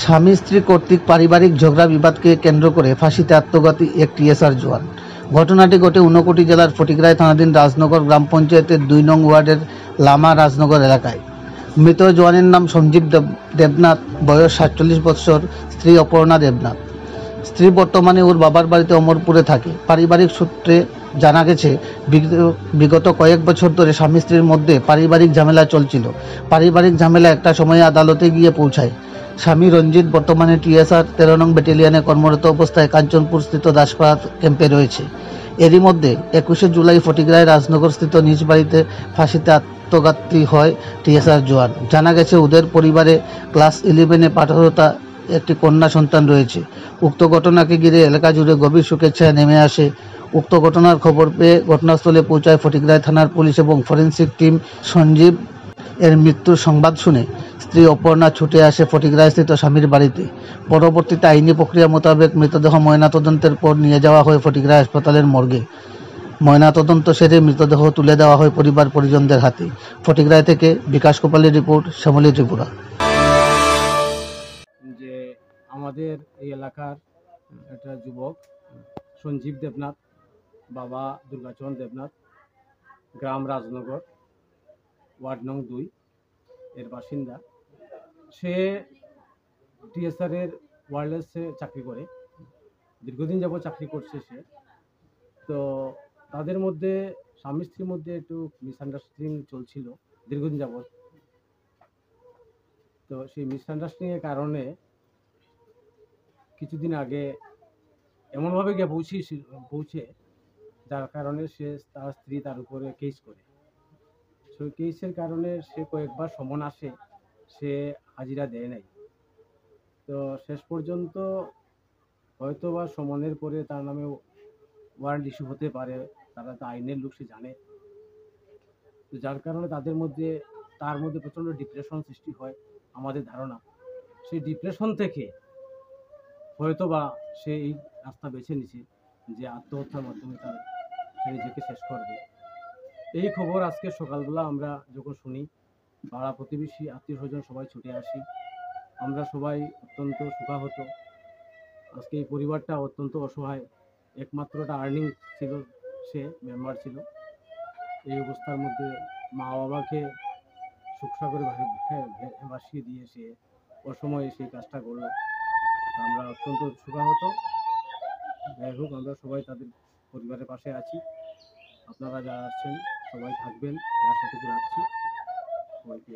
স্বামী স্ত্রী কর্তৃক পারিবারিক ঝগড়া বিবাদকে কেন্দ্র করে ফাঁসিতে আত্মঘাতী এক টিএসআর জওয়ান। ঘটনাটি ঘটে ঊনকোটি জেলার ফটিকরায় থানাধীন রাজনগর গ্রাম পঞ্চায়েতের ২ নং ওয়ার্ডের লামা রাজনগর এলাকায়। মৃত জওয়ানের নাম সঞ্জীব দেবনাথ, বয়স ৪৭ বছর, স্ত্রী অপর্ণা দেবনাথ। স্ত্রী বর্তমানে ওর বাবার বাড়িতে অমরপুরে থাকে। পারিবারিক সূত্রে জানা গেছে, বিগত কয়েক বছর ধরে স্বামী স্ত্রীর মধ্যে পারিবারিক ঝামেলা চলছিল। পারিবারিক ঝামেলা একটা সময়ে আদালতে গিয়ে পৌঁছায়। স্বামী রঞ্জিত বর্তমানে টিএসআর ১৩ নং ব্যাটালিয়নে কর্মরত অবস্থায় কাঞ্চনপুরস্থিত দাসপাড়া ক্যাম্পে রয়েছে। এরই মধ্যে ২১শে জুলাই ফটিকরায় রাজনগরস্থিত নিজ বাড়িতে ফাঁসিতে আত্মঘাতী হয় টিএসআর জওয়ান। জানা গেছে, ওদের পরিবারে ক্লাস 11-এ পাঠরতা একটি কন্যা সন্তান রয়েছে। উক্ত ঘটনাকে ঘিরে এলাকা জুড়ে গভীর শোকের ছায়া নেমে আসে। উক্ত ঘটনার খবর পেয়ে ঘটনাস্থলে পৌঁছায় ফটিকরায় থানার পুলিশ এবং ফরেনসিক টিম। সঞ্জীব এর মৃত্যুর সংবাদ শুনে স্ত্রী অপর্ণা ছুটে আসে ফটিকরায়স্থিত স্বামীর বাড়িতে। পরবর্তীতে আইনি প্রক্রিয়া মোতাবেক মৃতদেহ ময়নাতদন্তের পর নিয়ে যাওয়া হয় ফটিকরায় হাসপাতালের মর্গে। ময়নাতদন্ত সেরে মৃতদেহ তুলে দেওয়া হয় পরিবার পরিজনদের হাতে। ফটিকরায় থেকে বিকাশ কোপালের রিপোর্ট, শ্যামলী ত্রিপুরা। যে আমাদের এই এলাকার একটা যুবক সঞ্জীব দেবনাথ, বাবা দুর্গাচরণ দেবনাথ, গ্রাম রাজনগর, ওয়ার্ড নং ২ এর বাসিন্দা। সে টিএসআরের ওয়্যারলেসে চাকরি করে, দীর্ঘদিন যাবত চাকরি করছে সে। তো তাদের মধ্যে স্বামী স্ত্রীর মধ্যে একটু মিসআন্ডারস্ট্যান্ডিং চলছিল দীর্ঘদিন যাবত। তো সেই মিসআন্ডারস্ট্যান্ডিংয়ের কারণে কিছুদিন আগে এমনভাবে গিয়ে পৌঁছে যার কারণে তার স্ত্রী তার উপরে কেস করে। সেই কেসের কারণে সে কয়েকবার সমন আসে, সে হাজিরা দেয় নাই। তো শেষ পর্যন্ত হয়তো বা সমনের পরে তার নামে ওয়ারেন্ট ইস্যু হতে পারে, তারা তো আইনের লোক, সে জানে। তো যার কারণে তার মধ্যে প্রচণ্ড ডিপ্রেশন সৃষ্টি হয় আমাদের ধারণা। সেই ডিপ্রেশন থেকে হয়তোবা সে এই রাস্তা বেছে নিছে যে আত্মহত্যার মাধ্যমে সে নিজেকে শেষ করবে। এই খবর আজকে সকালবেলা আমরা যখন শুনি, পাড়া প্রতিবেশী আত্মীয় স্বজন সবাই ছুটে আসি। আমরা সবাই অত্যন্ত শোকাহত। আজকে এই পরিবারটা অত্যন্ত অসহায়। একমাত্রটা আর্নিং ছিল, সে মেম্বার ছিল। এই অবস্থার মধ্যে মা বাবাকে সুখসাগরে ভাসিয়ে দিয়ে সে অসময়ে সেই কাজটা করলো। আমরা অত্যন্ত শোকাহত। যাই হোক, আমরা সবাই তাদের পরিবারের পাশে আছি। আপনারা যারা আসছেন সবাই থাকবেন, এই আশাটুকু রাখছি। সবাইকে